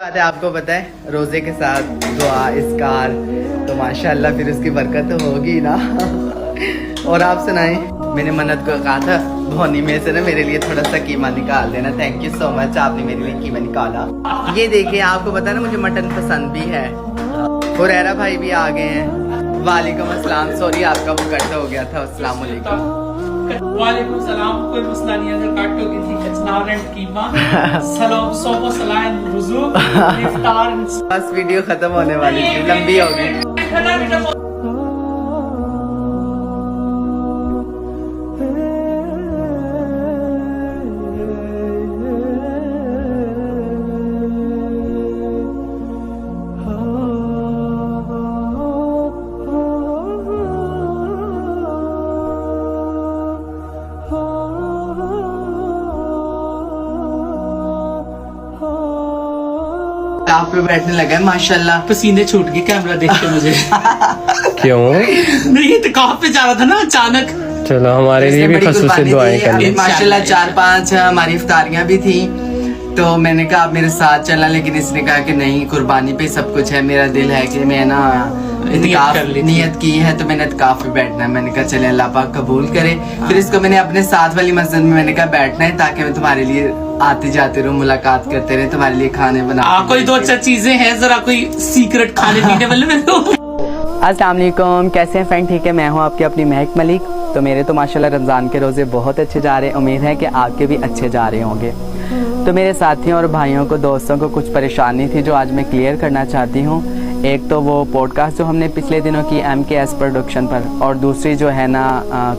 बात है, आपको पता है रोजे के साथ दुआ इसकार तो माशाल्लाह फिर उसकी बरकत तो होगी ना। और आप सुनाएं, मैंने मन्नत को कहा था भोनी में से ना मेरे लिए थोड़ा सा कीमा निकाल देना। थैंक यू सो मच, आपने मेरे लिए कीमा निकाला। ये देखिए, आपको पता है ना मुझे मटन पसंद भी है। हुरैरा भाई भी आ गए हैं। वालेकुम अस्सलाम। सॉरी आपका वो कट हो गया था। अस्सलाम वालेकुम। वालेकुम सलाम। कोई मसला नहीं, अगर काट होगी थी कचनार एंड कीमा सलाम सोबो सलाम रुजू इफ्तार। बस वीडियो खत्म होने वाली थी, लंबी हो गई। काफ पे बैठने लगा है माशाल्लाह। पसीने छूट गए कैमरा देख के मुझे। क्यों? नहीं तो काफ पे जा रहा था ना अचानक। चलो हमारे लिए भी खसूसी दुआएं करनी। माशाल्लाह 4-5 हमारी इफ्तारियां भी थी, तो मैंने कहा आप मेरे साथ चलना, लेकिन इसने कहा कि नहीं, कुर्बानी पे सब कुछ है। मेरा दिल है कि मैं ना नियत की है, तो मैंने इत्काफ पे बैठना है। मैंने कहा चले अल्लाह पाक कबूल करे। फिर इसको मैंने अपने साथ वाली मस्जिद में मैंने कहा बैठना है, ताकि मैं तुम्हारे लिए आते जाते रहूं, मुलाकात करते रहे, तुम्हारे लिए खाने बना। कोई 2-4 चीजें हैं, जरा कोई सीक्रेट खाने पीने वाले में तो। अस्सलाम वालेकुम, कैसे हैं फ्रेंड? ठीक है, मैं हूं आपकी अपनी महक मलिक। तो मेरे तो माशाल्लाह रमज़ान के रोज़े बहुत अच्छे जा रहे हैं। उम्मीद है कि आपके भी अच्छे जा रहे होंगे। तो मेरे साथियों और भाइयों को, दोस्तों को कुछ परेशानी थी जो आज मैं क्लियर करना चाहती हूँ। एक तो वो पॉडकास्ट जो हमने पिछले दिनों की MKS प्रोडक्शन पर, और दूसरी जो है ना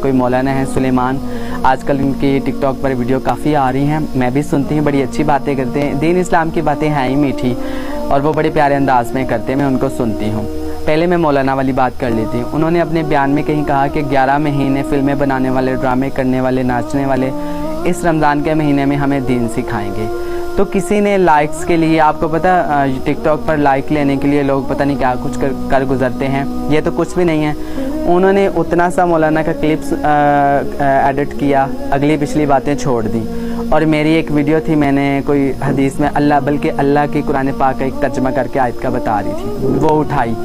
कोई मौलाना है सुलेमान, आजकल इनकी टिकटॉक पर वीडियो काफ़ी आ रही हैं, मैं भी सुनती हूँ, बड़ी अच्छी बातें करते हैं। दीन इस्लाम की बातें हैं ही मीठी, और वो बड़े प्यारे अंदाज में करते हैं, मैं उनको सुनती हूँ। पहले मैं मौलाना वाली बात कर लेती हूँ। उन्होंने अपने बयान में कहीं कहा कि 11 महीने फिल्में बनाने वाले, ड्रामे करने वाले, नाचने वाले इस रमज़ान के महीने में हमें दीन सिखाएंगे। तो किसी ने लाइक्स के लिए, आपको पता टिकटॉक पर लाइक लेने के लिए लोग पता नहीं क्या कुछ कर गुजरते हैं। ये तो कुछ भी नहीं है। उन्होंने उतना सा मौलाना का क्लिप्स एडिट किया, अगली पिछली बातें छोड़ दी। और मेरी एक वीडियो थी, मैंने कोई हदीस में बल्कि अल्लाह की कुरान पाक का एक तर्जमा करके आयत का बता रही थी, वो उठाई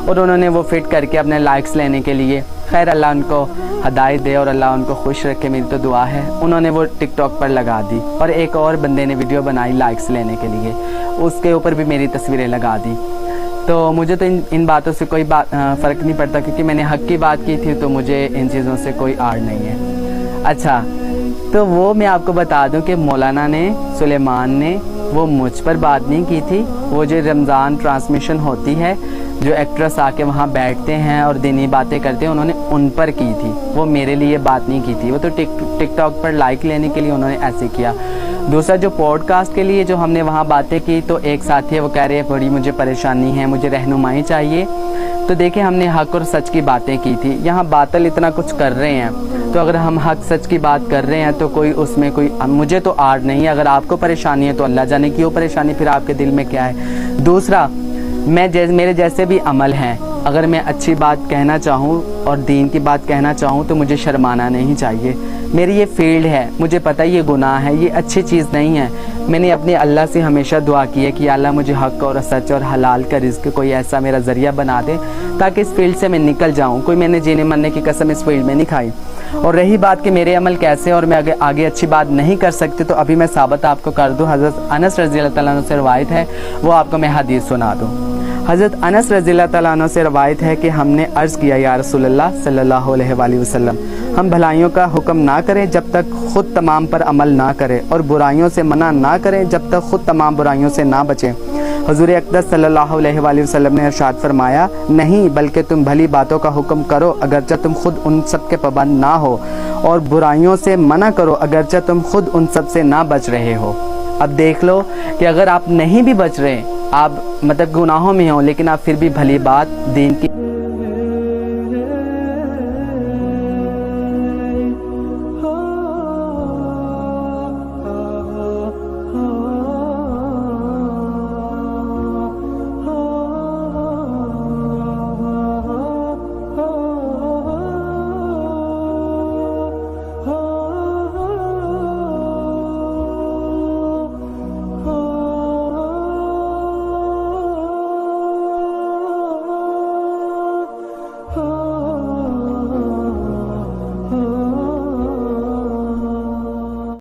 और उन्होंने वो फिट करके अपने लाइक्स लेने के लिए, खैर अल्लाह उनको हदायत दे और अल्लाह उनको खुश रखे, मेरी तो दुआ है, उन्होंने वो टिकटॉक पर लगा दी। और एक और बंदे ने वीडियो बनाई लाइक्स लेने के लिए, उसके ऊपर भी मेरी तस्वीरें लगा दी। तो मुझे तो इन बातों से कोई फ़र्क नहीं पड़ता, क्योंकि मैंने हक़ की बात की थी, तो मुझे इन चीज़ों से कोई आड़ नहीं है। अच्छा, तो वो मैं आपको बता दूं कि मौलाना ने, सुलेमान ने, वो मुझ पर बात नहीं की थी। वो जो रमज़ान ट्रांसमिशन होती है, जो एक्ट्रेस आके वहाँ बैठते हैं और दीनी बातें करते हैं, उन्होंने उन पर की थी, वो मेरे लिए बात नहीं की थी। वो तो टिकटॉक पर लाइक लेने के लिए उन्होंने ऐसे किया। दूसरा, जो पॉडकास्ट के लिए जो हमने वहाँ बातें की, तो एक साथी है वो कह रहे हैं बड़ी मुझे परेशानी है, मुझे रहनुमाई चाहिए। तो देखिए, हमने हक़ और सच की बातें की थी। यहाँ बातल इतना कुछ कर रहे हैं, तो अगर हम हक़ सच की बात कर रहे हैं तो कोई उसमें कोई, मुझे तो आड़ नहीं है। अगर आपको परेशानी है तो अल्लाह जाने की वो परेशानी फिर आपके दिल में क्या है। दूसरा, मेरे जैसे भी अमल हैं, अगर मैं अच्छी बात कहना चाहूँ और दीन की बात कहना चाहूँ तो मुझे शर्माना नहीं चाहिए। मेरी ये फील्ड है, मुझे पता है ये गुनाह है, ये अच्छी चीज़ नहीं है। मैंने अपने अल्लाह से हमेशा दुआ की है कि अल्लाह मुझे हक़ और सच और हलाल का रिज़्क़ कोई ऐसा मेरा ज़रिया बना दे, ताकि इस फील्ड से मैं निकल जाऊँ। कोई मैंने जीने मरने की कसम इस फील्ड में नहीं खाई। और रही बात कि मेरे अमल कैसे और मैं आगे अच्छी बात नहीं कर सकती, तो अभी मैं साबित आपको कर दूँ। हज़रत अनस रज़ी अल्लाह तआला अन्हु से रवायत है, वो आपको मैं हदीस सुना दूँ। हज़रत अनस रज़ी अल्लाह तआला अन्हु से रवायत है कि हमने अर्ज़ किया, या रसूलल्लाह सल्लल्लाहु अलैहि वसल्लम, हम भलाइयों का हुक्म ना करें जब तक खुद तमाम पर अमल ना करें, और बुराइयों से मना ना करें जब तक खुद तमाम बुराइयों से ना बचें। हुज़ूर अक़दस सल्लल्लाहु अलैहि वसल्लम ने इरशाद फरमाया, नहीं बल्कि तुम भली बातों का हुक्म करो अगरचे तुम खुद उन सब के पाबंद ना हो, और बुराइयों से मना करो अगरचे तुम खुद उन सब से ना बच रहे हो। अब देख लो कि अगर आप नहीं भी बच रहे, आप मतलब गुनाहों में हो, लेकिन आप फिर भी भली बात दीन की